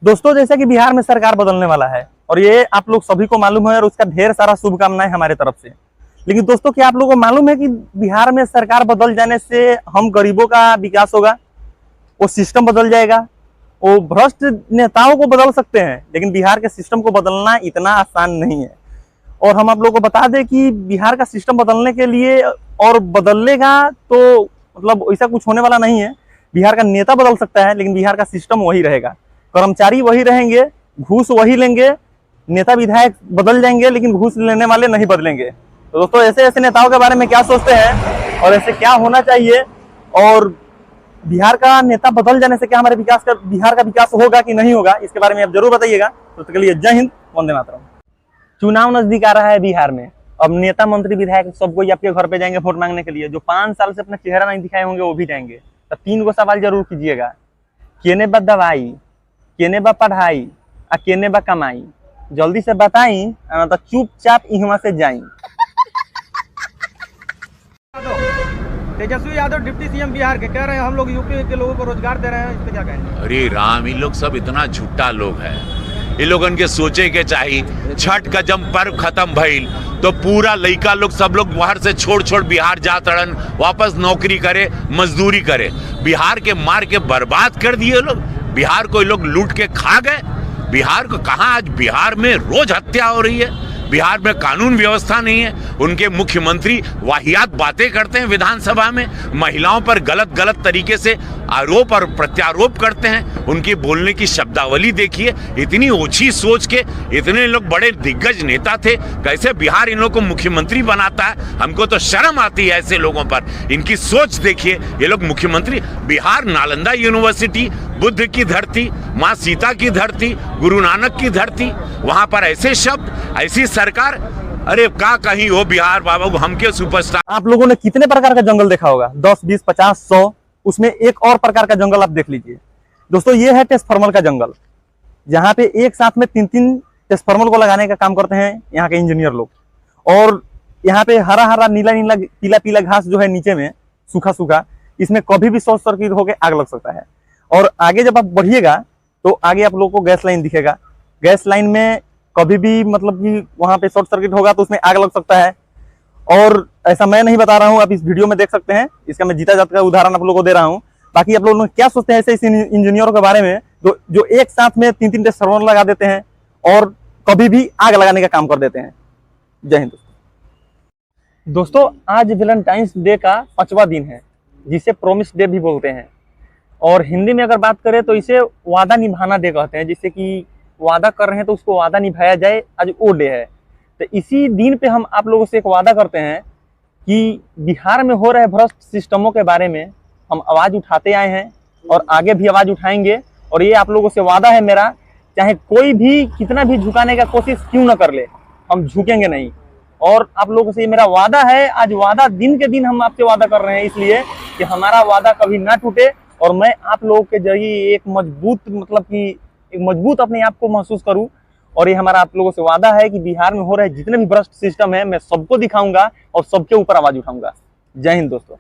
दोस्तों, जैसे कि बिहार में सरकार बदलने वाला है और ये आप लोग सभी को मालूम है और उसका ढेर सारा शुभकामनाएं हमारे तरफ से। लेकिन दोस्तों, क्या आप लोगों को मालूम है कि बिहार में सरकार बदल जाने से हम गरीबों का विकास होगा, वो सिस्टम बदल जाएगा। वो भ्रष्ट नेताओं को बदल सकते हैं, लेकिन बिहार के सिस्टम को बदलना इतना आसान नहीं है। और हम आप लोगों को बता दें कि बिहार का सिस्टम बदलने के लिए और बदलेगा तो मतलब ऐसा कुछ होने वाला नहीं है। बिहार का नेता बदल सकता है, लेकिन बिहार का सिस्टम वही रहेगा। कर्मचारी वही रहेंगे, घूस वही लेंगे, नेता विधायक बदल जाएंगे, लेकिन घूस लेने वाले नहीं बदलेंगे। तो दोस्तों, ऐसे ऐसे नेताओं के बारे में क्या सोचते हैं और ऐसे क्या होना चाहिए, और बिहार का नेता बदल जाने से क्या हमारे बिहार का विकास होगा कि नहीं होगा, इसके बारे में आप जरूर बताइएगा। तो उसके लिए जय हिंद, वंदे मातरम। चुनाव नजदीक आ रहा है बिहार में। अब नेता मंत्री विधायक सब कोई आपके घर पे जाएंगे वोट मांगने के लिए। जो 5 साल से अपना चेहरा नहीं दिखाए होंगे वो भी जाएंगे। तो 3 गो सवाल जरूर कीजिएगा। केने बा दवाई, केने बा पढ़ाई, आ केने बा कमाई? जल्दी से बताई, तो चुपचाप यहाँ से जाई। तेजस्वी यादव डिप्टी सीएम बिहार के कह रहे हैं हम लोग यूपी के लोगों को रोजगार दे रहे हैं, इस पे क्या कहेंगे? अरे राम, इन लोग सब इतना झूठा लोग हैं। ये लोगन के सोचे के चाहिए। छठ का जब पर्व खत्म भइल तो पूरा लइका लोग सब लोग बाहर से छोड़ बिहार जा तड़न, वापस नौकरी करे, मजदूरी करे। बिहार के मार के बर्बाद कर दिए लोग। बिहार को लोग लूट के खा गए। बिहार को कहाँ, आज बिहार में रोज हत्या हो रही है। बिहार में कानून व्यवस्था नहीं है। उनके मुख्यमंत्री वाहियात बातें करते हैं विधानसभा में, महिलाओं पर गलत तरीके से आरोप और प्रत्यारोप करते हैं। उनकी बोलने की शब्दावली देखिए, इतनी ओछी सोच के इतने लोग बड़े दिग्गज नेता थे, कैसे बिहार इन लोगों को मुख्यमंत्री बनाता है। हमको तो शर्म आती है ऐसे लोगों पर। इनकी सोच देखिए, ये लोग मुख्यमंत्री। बिहार नालंदा यूनिवर्सिटी, बुद्ध की धरती, माँ सीता की धरती, गुरु नानक की धरती, वहां पर ऐसे शब्द, ऐसी सरकार। अरे का कहीं हो बिहार बाबा, हम के सुपरस्टार। आप लोगों ने कितने प्रकार का जंगल देखा होगा? 10, 20, 50, 100। उसमें एक और प्रकार का जंगल आप देख लीजिए दोस्तों। ये है ट्रांसफार्मर का जंगल, जहाँ पे एक साथ में 3-3 ट्रांसफार्मर को लगाने का काम करते हैं यहाँ के इंजीनियर लोग। और यहाँ पे हरा हरा, नीला नीला, पीला पीला घास जो है नीचे में, सूखा सूखा, इसमें कभी भी शॉर्ट सर्किट होकर आग लग सकता है। और आगे जब आप बढ़िएगा तो आगे आप लोगों को गैस लाइन दिखेगा। गैस लाइन में कभी भी मतलब कि वहां पे शॉर्ट सर्किट होगा तो उसमें आग लग सकता है। और ऐसा मैं नहीं बता रहा हूं, आप इस वीडियो में देख सकते हैं। इसका मैं जीता जाता का उदाहरण आप लोगों को दे रहा हूं। बाकी आप लोग क्या सोचते हैं ऐसे इस इंजीनियरों के बारे में जो एक साथ में 3-3 ट्रांसफार्मर लगा देते हैं और कभी भी आग लगाने का काम कर देते हैं। जय हिंद दोस्तों, आज वैलेंटाइंस डे का 5वां दिन है, जिसे प्रॉमिस डे भी बोलते हैं। और हिंदी में अगर बात करें तो इसे वादा निभाना डे कहते हैं। जिससे कि वादा कर रहे हैं तो उसको वादा निभाया जाए, आज वो डे है। तो इसी दिन पे हम आप लोगों से एक वादा करते हैं कि बिहार में हो रहे भ्रष्ट सिस्टमों के बारे में हम आवाज उठाते आए हैं और आगे भी आवाज उठाएंगे। और ये आप लोगों से वादा है मेरा, चाहे कोई भी कितना भी झुकाने का कोशिश क्यों न कर ले, हम झुकेंगे नहीं। और आप लोगों से ये मेरा वादा है, आज वादा दिन के दिन हम आपसे वादा कर रहे हैं, इसलिए कि हमारा वादा कभी ना टूटे और मैं आप लोगों के जरिए एक मजबूत अपने आप को महसूस करूं। और ये हमारा आप लोगों से वादा है कि बिहार में हो रहे जितने भी भ्रष्ट सिस्टम है, मैं सबको दिखाऊंगा और सबके ऊपर आवाज उठाऊंगा। जय हिंद दोस्तों।